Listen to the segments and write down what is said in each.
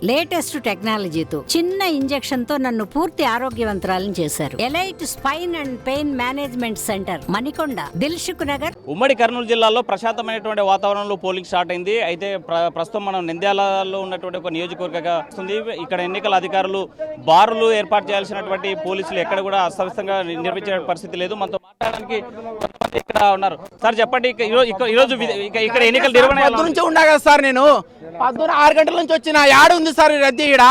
Latest టెక్నాలజీతో చిన్న injection తో నన్ను పూర్తి ఆరోగ్యవంతురాలను చేశారు. Elite spine and pain management centre, Manikonda, Dilsukh Nagar. ఉమ్మడి కర్నూలు జిల్లాలో ప్రశాంతమైనటువంటి వాతావరణంలో పోలింగ్ స్టార్ట్ అయింది. అయితే ప్రస్తుతం మనం నంద్యాలలో ఉన్నటువంటి ఒక నియోజకవర్గంగా వస్తుంది. ఇక్కడ ఎన్నికల అధికారులు బారులు ఏర్పాటు చేయాల్సినటువంటి పోలీసులు ఎక్కడ కూడా అస్తవ్యస్తంగా నిర్వహించే పరిస్థితి లేదు. మనతో మాట్లాడడానికి ఇక్కడ ఉన్నారు. సార్ చెప్పండి, ఈరోజు ఇక్కడ ఎన్నికల నిర్వహణ నుంచి ఉన్నా కదా సార్, నేను పొద్దున 6 గంటల నుంచి వచ్చిన యాడ ఉంది సార్ ఈ రద్దీ. ఈడ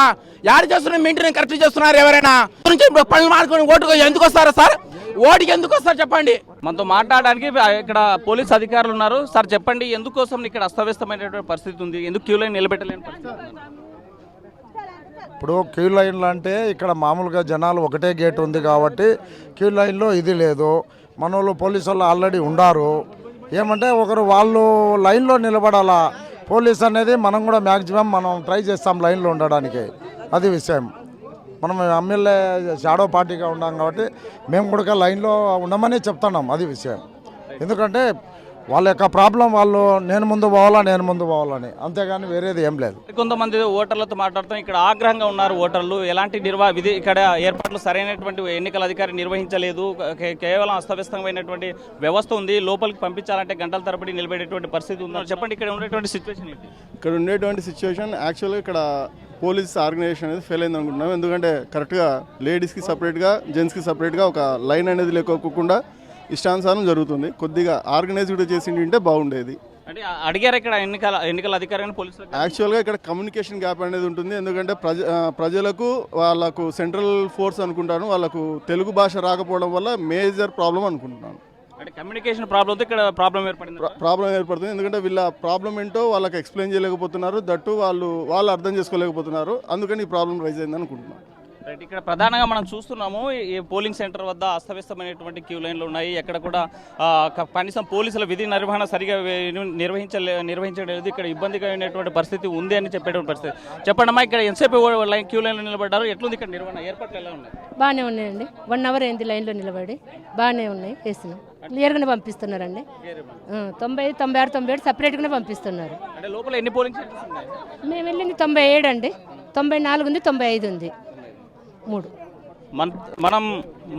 యాడ చేస్తున్నా, మీ ఇంటిని కరెక్ట్ చేస్తున్నారు ఎవరైనా? నుంచి పనులు మార్చుకొని ఓటుకు ఎందుకు వస్తారా సార్? ఓటుకి ఎందుకు వస్తారు చెప్పండి. మనతో మాట్లాడడానికి ఇక్కడ పోలీస్ అధికారులు ఉన్నారు. సార్ చెప్పండి, ఎందుకోసం ఇక్కడ అస్తవ్యస్తమైనటువంటి పరిస్థితి ఉంది, ఎందుకు క్యూ లైన్ నిలబెట్టలేని పరిస్థితి? ఇప్పుడు క్యూ లైన్లు అంటే ఇక్కడ మామూలుగా జనాలు ఒకటే గేట్ ఉంది కాబట్టి క్యూ లైన్లో ఇది లేదు. మన వాళ్ళు పోలీసు వాళ్ళు ఆల్రెడీ ఉండారు. ఏమంటే ఒకరు వాళ్ళు లైన్లో నిలబడాలా. పోలీస్ అనేది మనం కూడా మ్యాక్సిమం మనం ట్రై చేస్తాం లైన్లో ఉండడానికి. అది విషయం. మనం ఎమ్మెల్యే షాడో పార్టీగా ఉన్నాం కాబట్టి మేము కూడా లైన్లో ఉండమని చెప్తున్నాం. అది విషయం. ఎందుకంటే వాళ్ళ యొక్క ప్రాబ్లం వాళ్ళు నేను ముందు పోవాలని, అంతేగాని వేరేది ఏం లేదు. కొంతమంది ఓటర్లతో మాట్లాడుతాం. ఇక్కడ ఆగ్రహంగా ఉన్నారు ఓటర్లు. ఎలాంటి ఇక్కడ ఏర్పాట్లు సరైనటువంటి ఎన్నికల అధికారి నిర్వహించలేదు. కేవలం అస్తవ్యస్తమైనటువంటి వ్యవస్థ ఉంది. లోపలికి పంపించాలంటే గంటల తరబడి నిలబడేటువంటి పరిస్థితి ఉంది. చెప్పండి, ఇక్కడ ఉండేటువంటి సిచ్యువేషన్ ఏంటి? ఇక్కడ ఉండేటువంటి సిచ్యువేషన్ యాక్చువల్గా ఇక్కడ పోలీస్ ఆర్గనైజేషన్ అనేది ఫెయిల్ అయింది అనుకుంటున్నాం. ఎందుకంటే కరెక్ట్గా లేడీస్కి సపరేట్గా, జెంట్స్కి సపరేట్గా ఒక లైన్ అనేది లేకోకుండా ఇష్టానుసారం జరుగుతుంది. కొద్దిగా ఆర్గనైజ్డ్ చేసింటే బాగుండేది. అంటే అడిగారు ఇక్కడ ఎన్నికల అధికారులు పోలీసులు. యాక్చువల్గా ఇక్కడ కమ్యూనికేషన్ గ్యాప్ అనేది ఉంటుంది. ఎందుకంటే ప్రజలకు వాళ్ళకు సెంట్రల్ ఫోర్స్ అనుకుంటాను, వాళ్ళకు తెలుగు భాష రాకపోవడం వల్ల మేజర్ ప్రాబ్లం అనుకుంటున్నాను. అంటే కమ్యూనికేషన్ ప్రాబ్లంతో ఇక్కడ ప్రాబ్లం ఏర్పడుతుంది. ఎందుకంటే వీళ్ళ ప్రాబ్లం ఏంటో వాళ్ళకి ఎక్స్ప్లెయిన్ చేయలేకపోతున్నారు. దట్టు వాళ్ళు అర్థం చేసుకోలేకపోతున్నారు. అందుకని ఈ ప్రాబ్లం రైజ్ అయింది అనుకుంటున్నాను. రైట్, ఇక్కడ ప్రధానంగా మనం చూస్తున్నాము ఈ పోలింగ్ సెంటర్ వద్ద అస్తవ్యస్తమైనటువంటి క్యూ లైన్లు ఉన్నాయి. ఎక్కడ కూడా కనీసం పోలీసుల విధి నిర్వహణ సరిగా నిర్వహించలేదు. ఇక్కడ ఇబ్బందికరమైనటువంటి పరిస్థితి ఉంది అని చెప్పేటువంటి పరిస్థితి. చెప్పండమ్మా, ఇక్కడ ఎంతసేపు క్యూ లైన్లో నిలబడ్డారు, ఎట్లుంది ఇక్కడ నిర్వహణ ఏర్పాట్లు ఎలా ఉన్నాయి? బాగానే ఉన్నాయండి. 1 అవర్ అయింది లైన్లో నిలబడి. బాగానే ఉన్నాయి, వేసినాం. క్లియర్గానే పంపిస్తున్నారండి. 90, 96, 97 సపరేట్గానే పంపిస్తున్నారు. అంటే లోపల ఎన్ని పోలింగ్ సెంటర్స్ ఉన్నాయి? మేము వెళ్ళింది 97 అండి. 94 ఉంది, 95 ఉంది, 3. మనం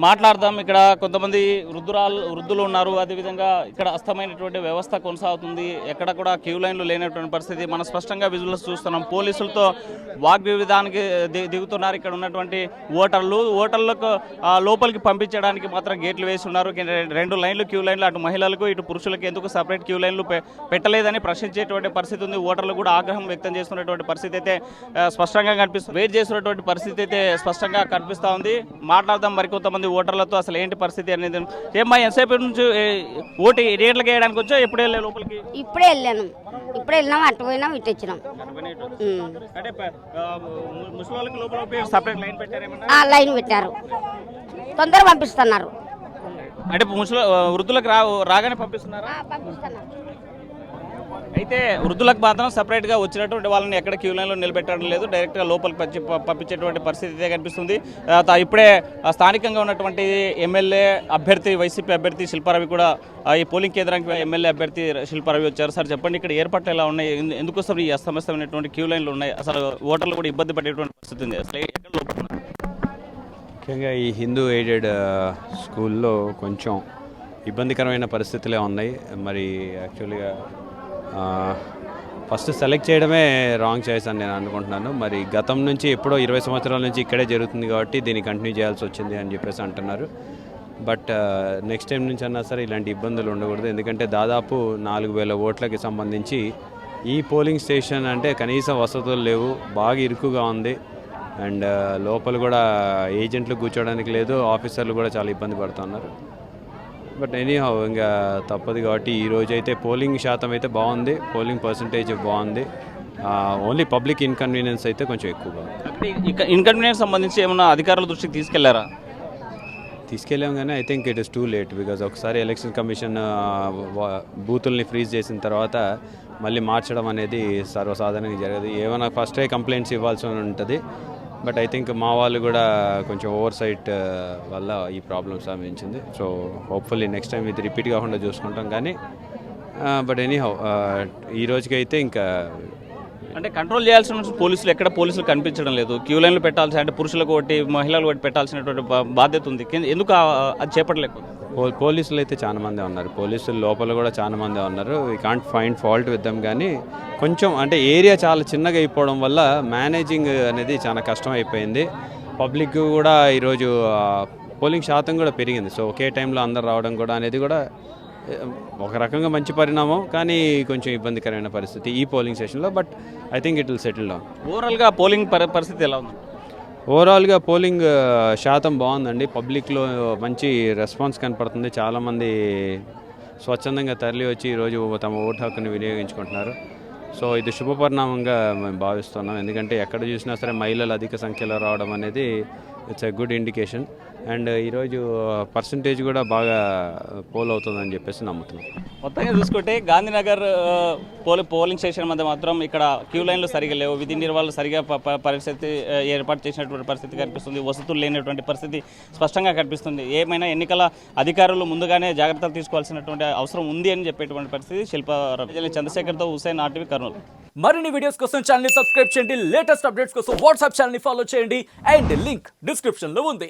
మాట్లాడదాం. ఇక్కడ కొంతమంది వృద్ధులు ఉన్నారు. అదేవిధంగా ఇక్కడ అస్తమైనటువంటి వ్యవస్థ కొనసాగుతుంది. ఎక్కడ కూడా క్యూ లైన్లు లేనటువంటి పరిస్థితి మనం స్పష్టంగా విజువల్స్ చూస్తున్నాం. పోలీసులతో వాగ్వివాదానికి దిగుతున్నారు ఇక్కడ ఉన్నటువంటి ఓటర్లకు లోపలికి పంపించడానికి మాత్రం గేట్లు వేసి ఉన్నారు. 2 క్యూ లైన్లు అటు మహిళలకు ఇటు పురుషులకు ఎందుకు సపరేట్ క్యూ లైన్లు పెట్టలేదని ప్రశ్నించేటువంటి పరిస్థితి ఉంది. ఓటర్లు కూడా ఆగ్రహం వ్యక్తం చేస్తున్నటువంటి పరిస్థితి అయితే స్పష్టంగా కనిపిస్తుంది. వెయిట్ చేస్తున్నటువంటి పరిస్థితి అయితే స్పష్టంగా కనిపిస్తూ ఉంది. మాట్లాడదాం మరికొంతమంది ఓటర్లతో అసలు ఏంటి పరిస్థితి అనేది. ఏమ్మా, ఎంతసేపు నుంచి ఓటు రేట్లకి వేయడానికి వచ్చా? ఎప్పుడు వెళ్ళే లోపలికి? ఇప్పుడే వెళ్ళాం, అటు పోయినాం, ఇటు వచ్చినాం. అంటే ముసలి లోపల సపరేట్ లైన్ పెట్టారేమన్నా? లైన్ పెట్టారు, తొందరగా పంపిస్తున్నారు. అంటే వృద్ధులకు రాగానే పంపిస్తున్నారా? అయితే వృద్ధులకు మాత్రం సపరేట్గా వచ్చినటువంటి వాళ్ళని ఎక్కడ క్యూ లైన్లో నిలబెట్టడం లేదు. డైరెక్ట్గా లోపలికి పంపించేటువంటి పరిస్థితి అయితే కనిపిస్తుంది. ఇప్పుడే స్థానికంగా ఉన్నటువంటి ఎమ్మెల్యే అభ్యర్థి, వైసీపీ అభ్యర్థి శిల్పారవి కూడా ఈ పోలింగ్ కేంద్రానికి ఎమ్మెల్యే అభ్యర్థి శిల్పారవి వచ్చారు. సార్ చెప్పండి, ఇక్కడ ఏర్పాట్లు ఎలా ఉన్నాయి, ఎందుకోసం ఈ అస్తవ్యస్తమైనటువంటి క్యూ లైన్లు ఉన్నాయి, అసలు ఓటర్లు కూడా ఇబ్బంది పడేటువంటి పరిస్థితి ఉంది, అసలు ఎక్కడ లోపల? ముఖ్యంగా ఈ హిందూ ఎయిడెడ్ స్కూల్లో కొంచెం ఇబ్బందికరమైన పరిస్థితులే ఉన్నాయి. మరి యాక్చువల్గా ఫస్ట్ సెలెక్ట్ చేయడమే రాంగ్ చాయిస్ అని నేను అనుకుంటున్నాను. మరి గతం నుంచి ఎప్పుడో 20 సంవత్సరాల నుంచి ఇక్కడే జరుగుతుంది కాబట్టి దీన్ని కంటిన్యూ చేయాల్సి వచ్చింది అని చెప్పేసి అంటున్నారు. బట్ నెక్స్ట్ టైం నుంచి అన్నా సరే ఇలాంటి ఇబ్బందులు ఉండకూడదు. ఎందుకంటే దాదాపు 4000 ఓట్లకి సంబంధించి ఈ పోలింగ్ స్టేషన్ అంటే కనీస వసతులు లేవు, బాగా ఇరుకుగా ఉంది. అండ్ లోపల కూడా ఏజెంట్లు కూర్చోవడానికి లేదు, ఆఫీసర్లు కూడా చాలా ఇబ్బంది పడుతున్నారు. బట్ ఎనీహౌ ఇంకా తప్పదు కాబట్టి ఈరోజు అయితే పోలింగ్ శాతం అయితే బాగుంది, పోలింగ్ పర్సంటేజ్ బాగుంది. ఓన్లీ పబ్లిక్ ఇన్కన్వీనియన్స్ అయితే కొంచెం ఎక్కువగా. ఇన్కన్వీనియన్స్ సంబంధించి ఏమన్నా అధికారుల దృష్టికి తీసుకెళ్ళాం కానీ I think it is too late. Because ఒకసారి ఎలక్షన్ కమిషన్ బూతుల్ని ఫ్రీజ్ చేసిన తర్వాత మళ్ళీ మార్చడం అనేది సర్వసాధారణంగా జరగదు. ఏమైనా ఫస్టే కంప్లైంట్స్ ఇవ్వాల్సి ఉంటుంది. బట్ ఐ థింక్ మా వాళ్ళు కూడా కొంచెం ఓవర్ సైట్ వల్ల ఈ ప్రాబ్లమ్ సంభవించింది. సో హోప్ఫుల్లీ నెక్స్ట్ టైం ఇది రిపీట్ కాకుండా చూసుకుంటాం. కానీ బట్ ఎనీహౌ ఈ రోజుకైతే ఇంకా అంటే కంట్రోల్ చేయాల్సిన పోలీసులు ఎక్కడ పోలీసులు కనిపించడం లేదు. క్యూ లైన్లు పెట్టాల్సి అంటే పురుషులకు ఒకటి మహిళలకు ఒకటి పెట్టాల్సినటువంటి బాధ్యత ఉంది. ఎందుకు అది చేపట్టలేకపోతుంది? పోలీసులు అయితే చాలా మంది ఉన్నారు, పోలీసులు లోపల కూడా చాలా మంది ఉన్నారు. We can't find fault with them, కానీ కొంచెం అంటే ఏరియా చాలా చిన్నగా అయిపోవడం వల్ల మేనేజింగ్ అనేది చాలా కష్టం అయిపోయింది. పబ్లిక్ కూడా ఈరోజు పోలింగ్ శాతం కూడా పెరిగింది. సో ఒకే టైంలో అందరు రావడం కూడా అనేది కూడా ఒక రకంగా మంచి పరిణామం, కానీ కొంచెం ఇబ్బందికరమైన పరిస్థితి ఈ పోలింగ్ సెషన్లో. But I think it will settle down. ఓవరాల్గా పోలింగ్ పరిస్థితి ఎలా ఉంది? ఓవరాల్గా పోలింగ్ శాతం బాగుందండి. పబ్లిక్లో మంచి రెస్పాన్స్ కనపడుతుంది. చాలామంది స్వచ్ఛందంగా తరలి వచ్చి ఈరోజు తమ ఓటు హక్కుని వినియోగించుకుంటున్నారు. సో ఇది శుభపరిణామంగా మేము భావిస్తున్నాం. ఎందుకంటే ఎక్కడ చూసినా సరే మహిళలు అధిక సంఖ్యలో రావడం అనేది it's a good indication. And ఈరోజు పర్సంటేజ్ కూడా బాగా పోల్ అవుతుందని చెప్పేసి నమ్ముతున్నాం. మొత్తంగా చూసుకుంటే గాంధీనగర్ పోలింగ్ స్టేషన్ మధ్య మాత్రం ఇక్కడ క్యూ లైన్లు సరిగా లేవు. విధి నిర్వహణలు సరిగా పరిస్థితి ఏర్పాటు చేసినటువంటి పరిస్థితి కనిపిస్తుంది. వసతులు లేనటువంటి పరిస్థితి స్పష్టంగా కనిపిస్తుంది. ఏమైనా ఎన్నికల అధికారులు ముందుగానే జాగ్రత్తలు తీసుకోవాల్సినటువంటి అవసరం ఉంది అని చెప్పేటువంటి పరిస్థితి. చంద్రశేఖర్తో హుసేన్, ఆర్టీవీ, కర్నూలు. మరిన్ని వీడియోస్ కోసం ఛానల్ ని సబ్స్క్రైబ్ చేయండి. లేటెస్ట్ అప్డేట్స్ కోసం వాట్సాప్ ఛానల్ ని ఫాలో చేయండి. అండ్ లింక్ డిస్క్రిప్షన్ లో ఉంది.